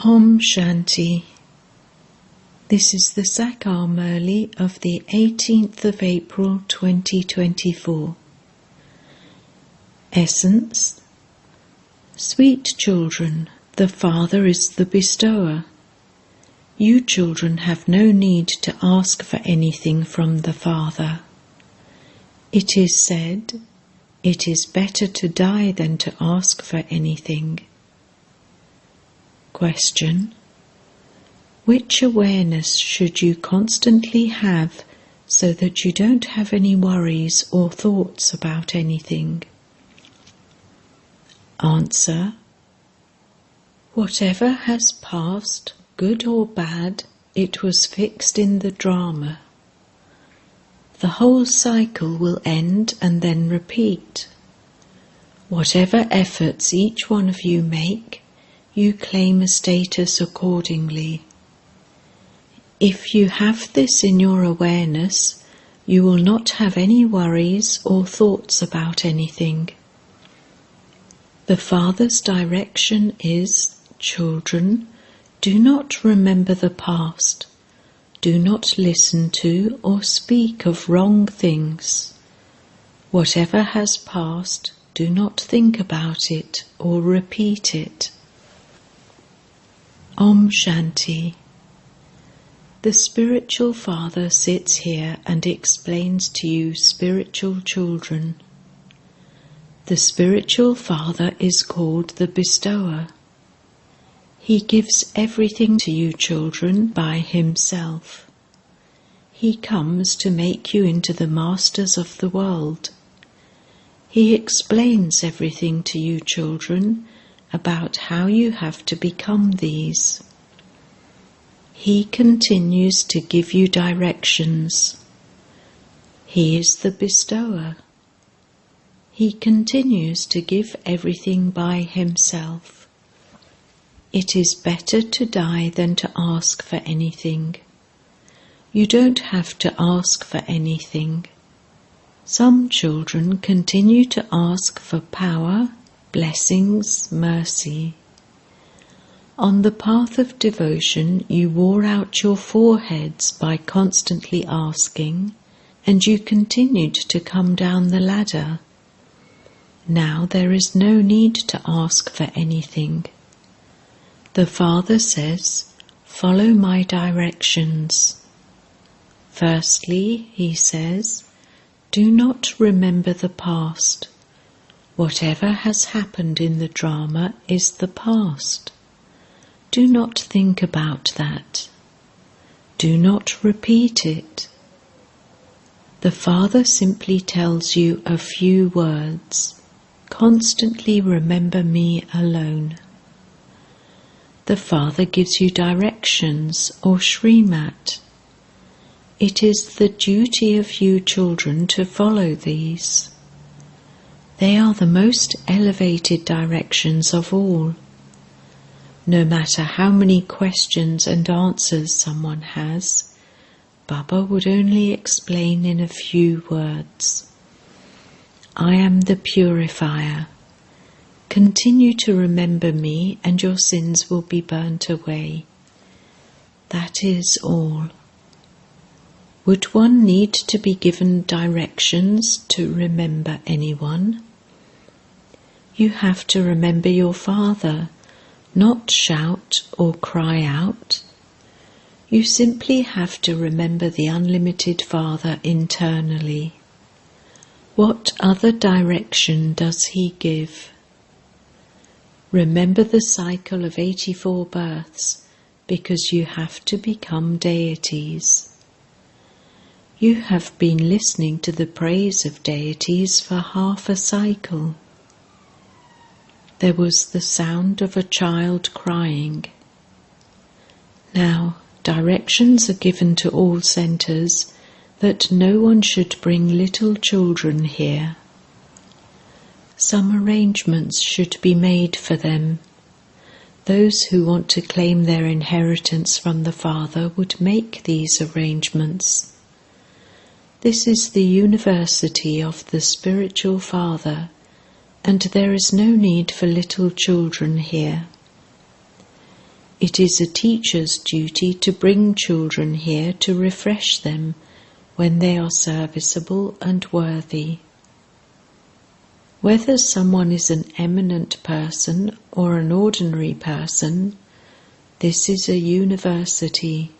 Om Shanti. This is the Sakar Murli of the 18th of April 2024. Essence. Sweet children, the Father is the bestower. You children have no need to ask for anything from the Father. It is said, it is better to die than to ask for anything. Question. Which awareness should you constantly have so that you don't have any worries or thoughts about anything? Answer. Whatever has passed, good or bad, it was fixed in the drama. The whole cycle will end and then repeat. Whatever efforts each one of you make, you claim a status accordingly. If you have this in your awareness, you will not have any worries or thoughts about anything. The Father's direction is, children, do not remember the past. Do not listen to or speak of wrong things. Whatever has passed, do not think about it or repeat it. Om Shanti. The Spiritual Father sits here and explains to you spiritual children. The Spiritual Father is called the Bestower. He gives everything to you children by Himself. He comes to make you into the masters of the world. He explains everything to you children about how you have to become these. He continues to give you directions. He is the bestower. He continues to give everything by Himself. It is better to die than to ask for anything. You don't have to ask for anything. Some children continue to ask for power, blessings, mercy. On the path of devotion, you wore out your foreheads by constantly asking, and you continued to come down the ladder. Now there is no need to ask for anything. The Father says, follow my directions. Firstly, He says, do not remember the past. Whatever has happened in the drama is the past. Do not think about that. Do not repeat it. The Father simply tells you a few words. Constantly remember me alone. The Father gives you directions or Shrimat. It is the duty of you children to follow these. They are the most elevated directions of all. No matter how many questions and answers someone has, Baba would only explain in a few words. I am the purifier. Continue to remember me and your sins will be burnt away. That is all. Would one need to be given directions to remember anyone? You have to remember your Father, not shout or cry out. You simply have to remember the unlimited Father internally. What other direction does He give? Remember the cycle of 84 births, because you have to become deities. You have been listening to the praise of deities for half a cycle. There was the sound of a child crying. Now, directions are given to all centres that no one should bring little children here. Some arrangements should be made for them. Those who want to claim their inheritance from the Father would make these arrangements. This is the university of the Spiritual Father, and there is no need for little children here. It is a teacher's duty to bring children here to refresh them when they are serviceable and worthy. Whether someone is an eminent person or an ordinary person, this is a university.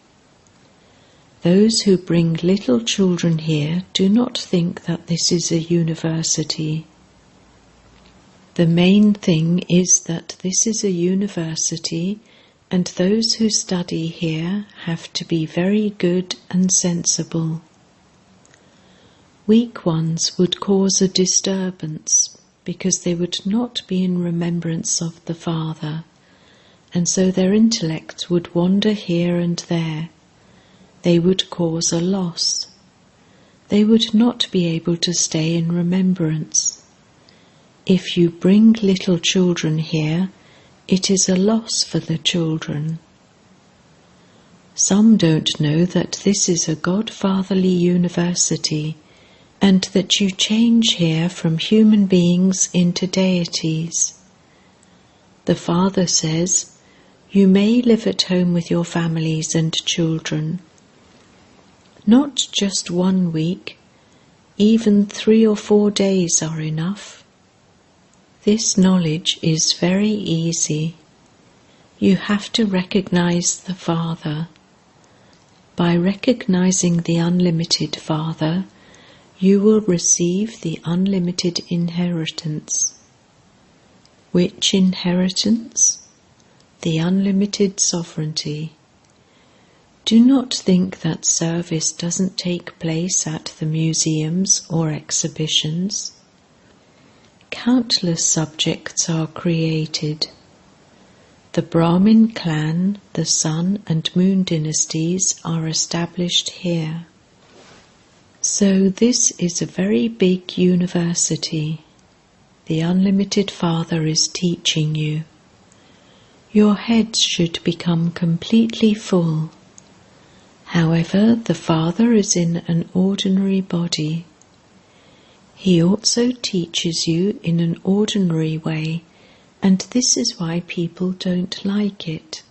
Those who bring little children here do not think that this is a university. The main thing is that this is a university, and those who study here have to be very good and sensible. Weak ones would cause a disturbance because they would not be in remembrance of the Father, and so their intellect would wander here and there. They would cause a loss. They would not be able to stay in remembrance. If you bring little children here, it is a loss for the children. Some don't know that this is a godfatherly university, and that you change here from human beings into deities. The Father says, you may live at home with your families and children. Not just 1 week, even 3 or 4 days are enough. This knowledge is very easy. You have to recognize the Father. By recognizing the unlimited Father, you will receive the unlimited inheritance. Which inheritance? The unlimited sovereignty. Do not think that service doesn't take place at the museums or exhibitions. Countless subjects are created. The Brahmin clan, the Sun and Moon dynasties are established here. So this is a very big university. The unlimited Father is teaching you. Your heads should become completely full. However, the Father is in an ordinary body. He also teaches you in an ordinary way, and this is why people don't like it.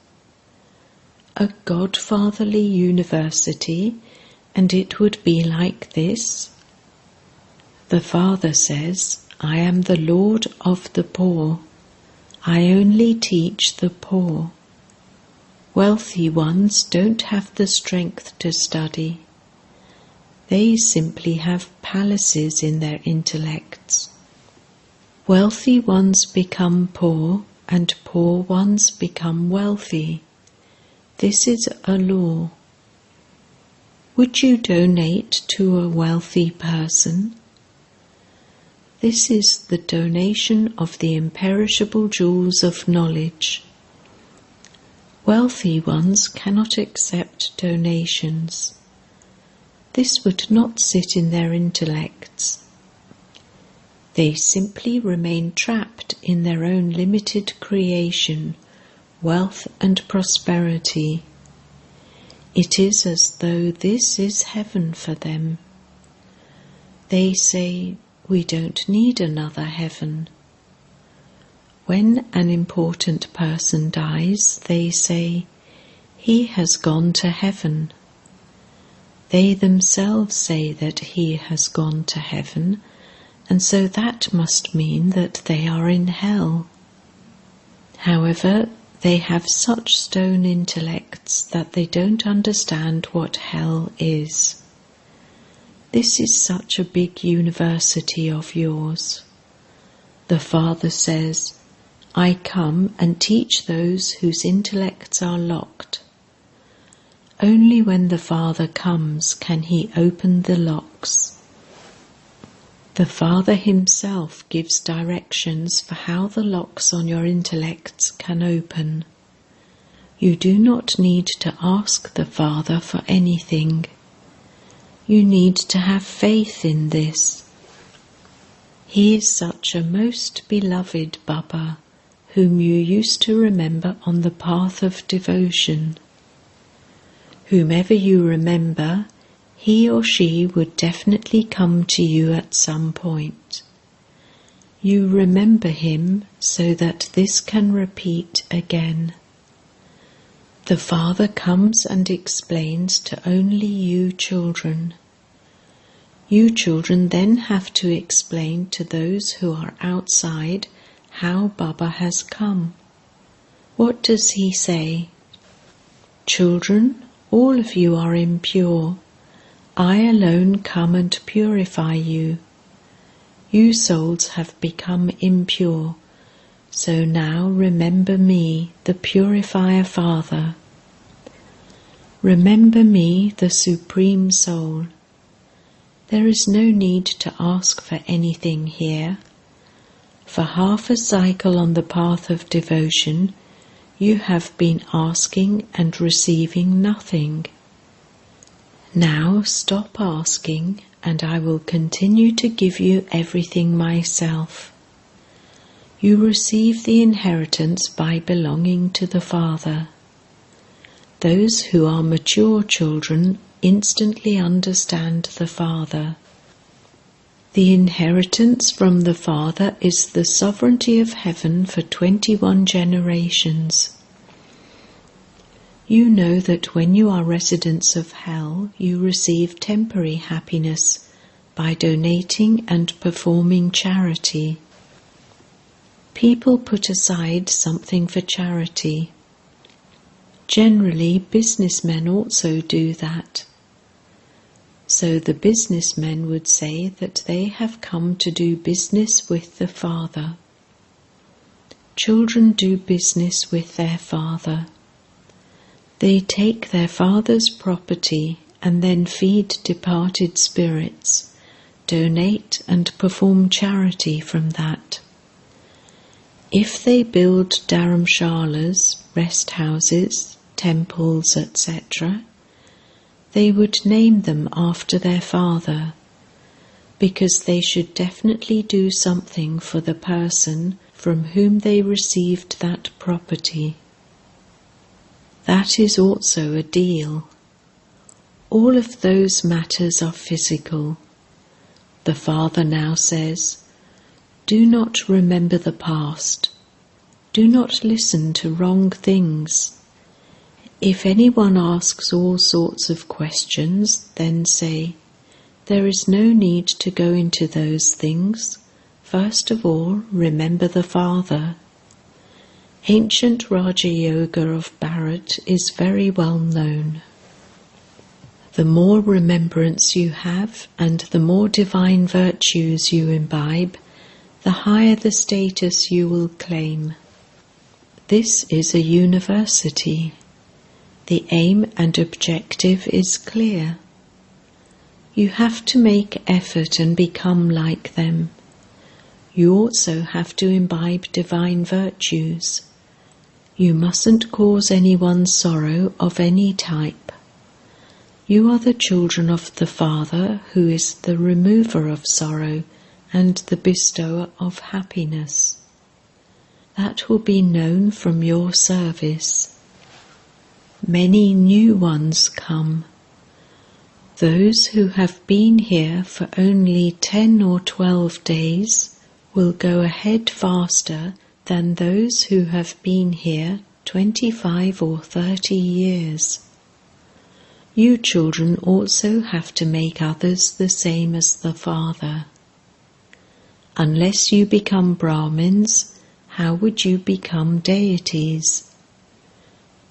A godfatherly university, and it would be like this. The Father says, I am the Lord of the poor. I only teach the poor. Wealthy ones don't have the strength to study. They simply have palaces in their intellects. Wealthy ones become poor, and poor ones become wealthy. This is a law. Would you donate to a wealthy person? This is the donation of the imperishable jewels of knowledge. Wealthy ones cannot accept donations. This would not sit in their intellects. They simply remain trapped in their own limited creation, wealth and prosperity. It is as though this is heaven for them. They say, we don't need another heaven. When an important person dies, they say, he has gone to heaven. They themselves say that he has gone to heaven, and so that must mean that they are in hell. However, they have such stone intellects that they don't understand what hell is. This is such a big university of yours. The Father says, I come and teach those whose intellects are locked. Only when the Father comes can he open the locks. The Father himself gives directions for how the locks on your intellects can open. You do not need to ask the Father for anything. You need to have faith in this. He is such a most beloved Baba, whom you used to remember on the path of devotion. Whomever you remember, he or she would definitely come to you at some point. You remember him so that this can repeat again. The Father comes and explains to only you children. You children then have to explain to those who are outside how Baba has come. What does he say? Children, all of you are impure. I alone come and purify you. You souls have become impure. So now remember me, the Purifier Father. Remember me, the Supreme Soul. There is no need to ask for anything here. For half a cycle on the path of devotion, you have been asking and receiving nothing. Now stop asking, and I will continue to give you everything myself. You receive the inheritance by belonging to the Father. Those who are mature children instantly understand the Father. The inheritance from the Father is the sovereignty of heaven for 21 generations. You know that when you are residents of hell, you receive temporary happiness by donating and performing charity. People put aside something for charity. Generally, businessmen also do that. So the businessmen would say that they have come to do business with the Father. Children do business with their Father. They take their Father's property and then feed departed spirits, donate and perform charity from that. If they build dharamshalas, rest houses, temples, etc., they would name them after their Father, because they should definitely do something for the person from whom they received that property. That is also a deal. All of those matters are physical. The Father now says, do not remember the past. Do not listen to wrong things. If anyone asks all sorts of questions, then say, there is no need to go into those things. First of all, remember the Father. Ancient Raja Yoga of Bharat is very well known. The more remembrance you have and the more divine virtues you imbibe, the higher the status you will claim. This is a university. The aim and objective is clear. You have to make effort and become like them. You also have to imbibe divine virtues. You mustn't cause anyone sorrow of any type. You are the children of the Father, who is the remover of sorrow and the bestower of happiness. That will be known from your service. Many new ones come. Those who have been here for only 10 or 12 days will go ahead faster than those who have been here 25 or 30 years. You children also have to make others the same as the Father. Unless you become Brahmins, how would you become deities?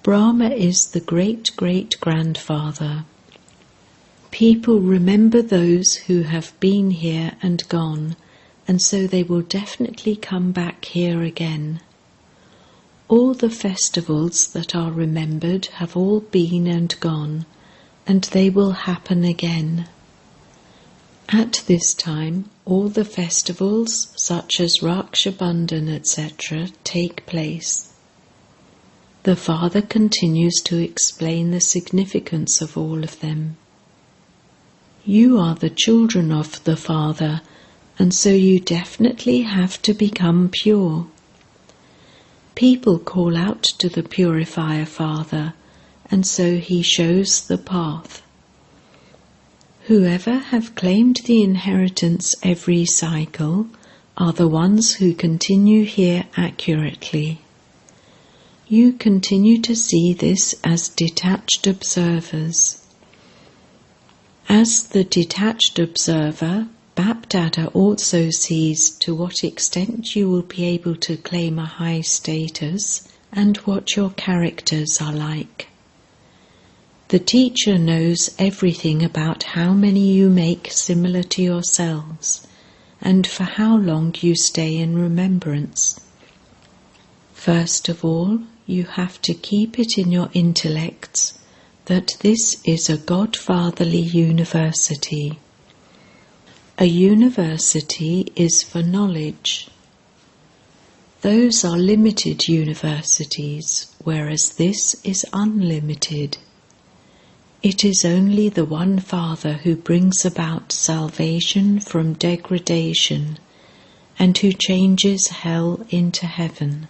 Brahma is the great-great-grandfather. People remember those who have been here and gone, and so they will definitely come back here again. All the festivals that are remembered have all been and gone, and they will happen again. At this time, all the festivals, such as Raksha Bandhan, etc., take place. The Father continues to explain the significance of all of them. You are the children of the Father, and so you definitely have to become pure. People call out to the Purifier Father, and so he shows the path. Whoever have claimed the inheritance every cycle are the ones who continue here accurately. You continue to see this as detached observers. As the detached observer, Bapdada also sees to what extent you will be able to claim a high status and what your characters are like. The teacher knows everything about how many you make similar to yourselves and for how long you stay in remembrance. First of all, you have to keep it in your intellects that this is a godfatherly university. A university is for knowledge. Those are limited universities, whereas this is unlimited. It is only the one Father who brings about salvation from degradation and who changes hell into heaven.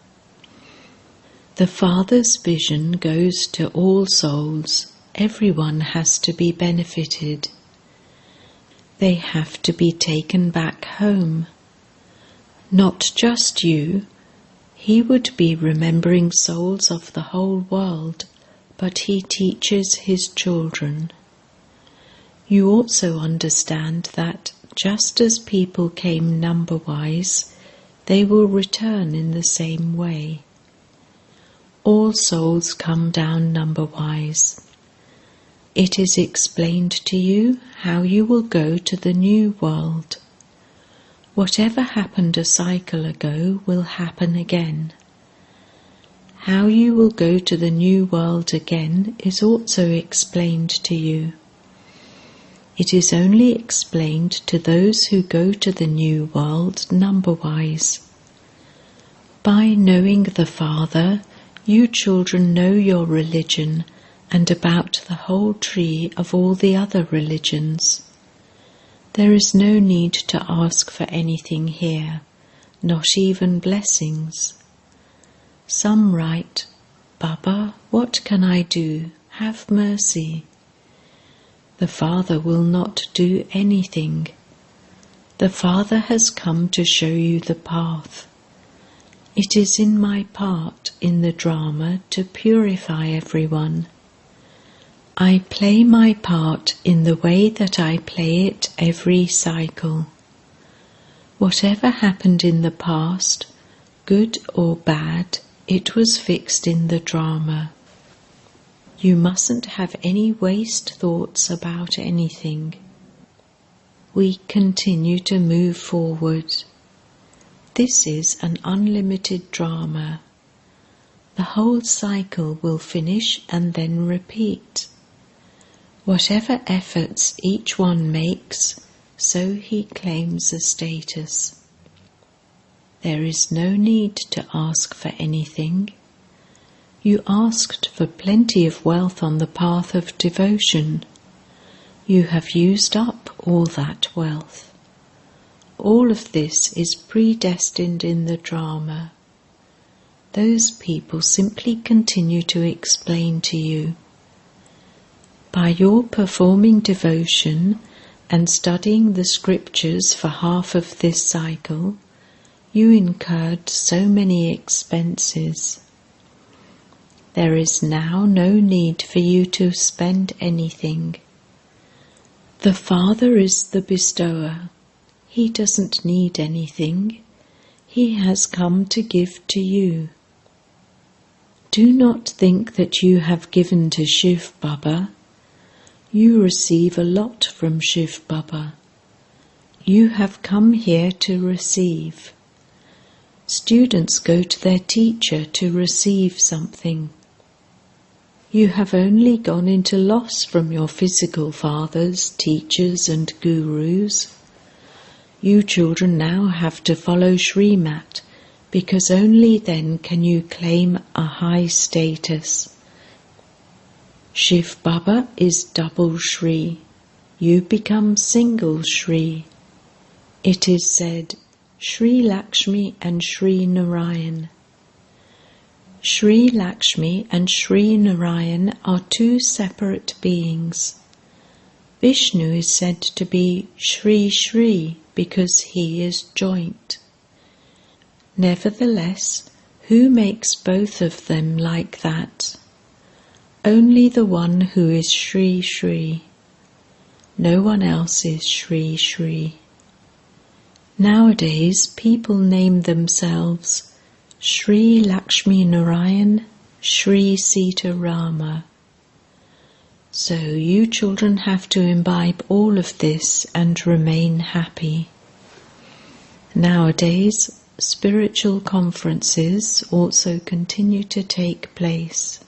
The Father's vision goes to all souls. Everyone has to be benefited. They have to be taken back home. Not just you. He would be remembering souls of the whole world, but he teaches his children. You also understand that just as people came number-wise, they will return in the same way. All souls come down number-wise. It is explained to you how you will go to the new world. Whatever happened a cycle ago will happen again. How you will go to the new world again is also explained to you. It is only explained to those who go to the new world number-wise. By knowing the Father, you children know your religion and about the whole tree of all the other religions. There is no need to ask for anything here, not even blessings. Some write, "Baba, what can I do? Have mercy." The Father will not do anything. The Father has come to show you the path. It is in my part in the drama to purify everyone. I play my part in the way that I play it every cycle. Whatever happened in the past, good or bad, it was fixed in the drama. You mustn't have any waste thoughts about anything. We continue to move forward. This is an unlimited drama. The whole cycle will finish and then repeat. Whatever efforts each one makes, so he claims a status. There is no need to ask for anything. You asked for plenty of wealth on the path of devotion. You have used up all that wealth. All of this is predestined in the drama. Those people simply continue to explain to you. By your performing devotion and studying the scriptures for half of this cycle, you incurred so many expenses. There is now no need for you to spend anything. The Father is the bestower. He doesn't need anything. He has come to give to you. Do not think that you have given to Shiv Baba. You receive a lot from Shiv Baba. You have come here to receive. Students go to their teacher to receive something. You have only gone into loss from your physical fathers, teachers and gurus. You children now have to follow Srimat, because only then can you claim a high status. Shiv Baba is double Shri. You become single Shri. It is said, Shri Lakshmi and Shri Narayan. Shri Lakshmi and Shri Narayan are two separate beings. Vishnu is said to be Shri Shri because he is joint. Nevertheless, Who makes both of them like that? Only the one who is Shri Shri. No one else is Shri Shri. Nowadays, people name themselves Shri Lakshmi Narayan, Shri Sita Rama. So you children have to imbibe all of this and remain happy. Nowadays, spiritual conferences also continue to take place.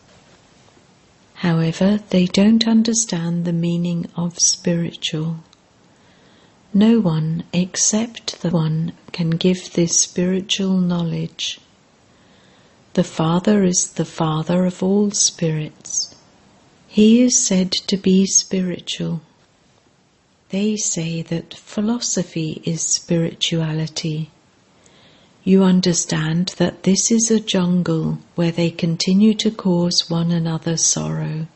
However, they don't understand the meaning of spiritual. No one except the One can give this spiritual knowledge. The Father is the Father of all spirits. He is said to be spiritual. They say that philosophy is spirituality. You understand that this is a jungle where they continue to cause one another sorrow.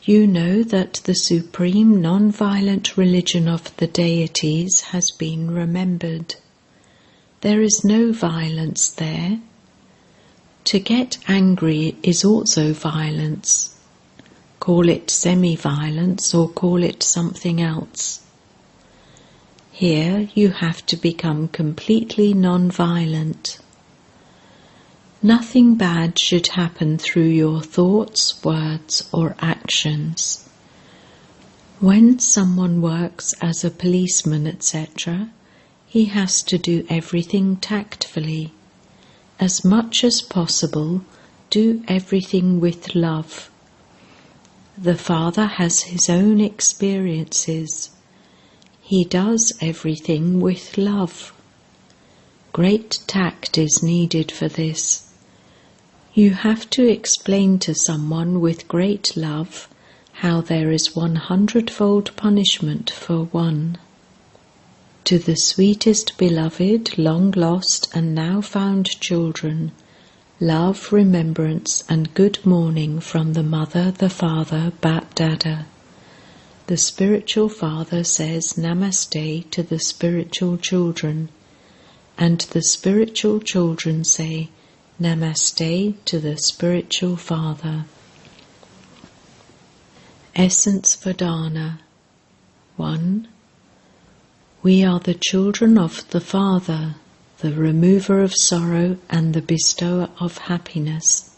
You know that the supreme non-violent religion of the deities has been remembered. There is no violence there. To get angry is also violence. Call it semi-violence or call it something else. Here you have to become completely non-violent. Nothing bad should happen through your thoughts, words, or actions. When someone works as a policeman, etc., he has to do everything tactfully. As much as possible, do everything with love. The Father has his own experiences. He does everything with love. Great tact is needed for this. You have to explain to someone with great love how there is 100-fold punishment for one. To the sweetest beloved, long lost and now found children, love, remembrance and good morning from the Mother, the Father, Bap Dada. The spiritual father says Namaste to the spiritual children, and the spiritual children say Namaste to the spiritual father. Essence Vedana 1. We are the children of the Father, the remover of sorrow and the bestower of happiness.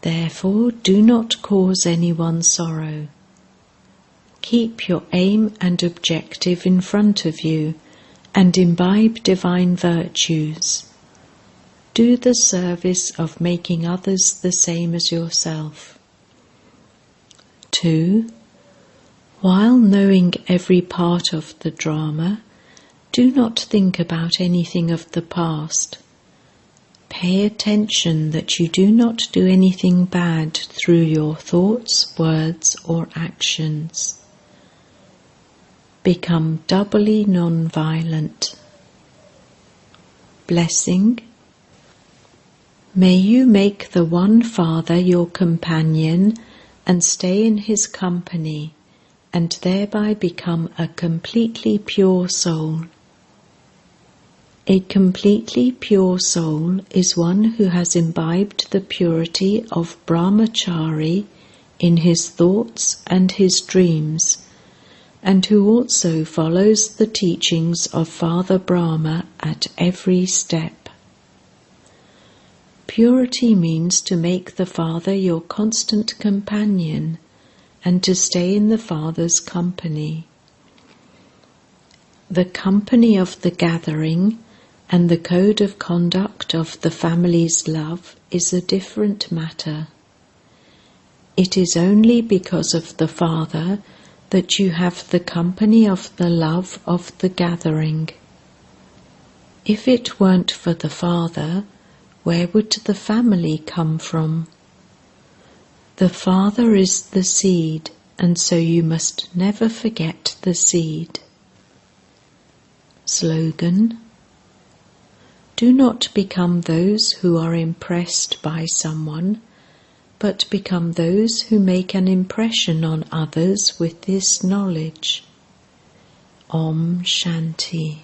Therefore, do not cause anyone sorrow. Keep your aim and objective in front of you and imbibe divine virtues. Do the service of making others the same as yourself. 2. While knowing every part of the drama, do not think about anything of the past. Pay attention that you do not do anything bad through your thoughts, words, or actions. Become doubly non-violent. Blessing. May you make the one Father your companion and stay in his company, and thereby become a completely pure soul. A completely pure soul is one who has imbibed the purity of brahmachari in his thoughts and his dreams, and who also follows the teachings of Father Brahma at every step. Purity means to make the Father your constant companion and to stay in the Father's company. The company of the gathering and the code of conduct of the family's love is a different matter. It is only because of the Father that you have the company of the love of the gathering. If it weren't for the Father, where would the family come from? The Father is the seed, and so you must never forget the seed. Slogan: do not become those who are impressed by someone, but become those who make an impression on others with this knowledge. Om Shanti.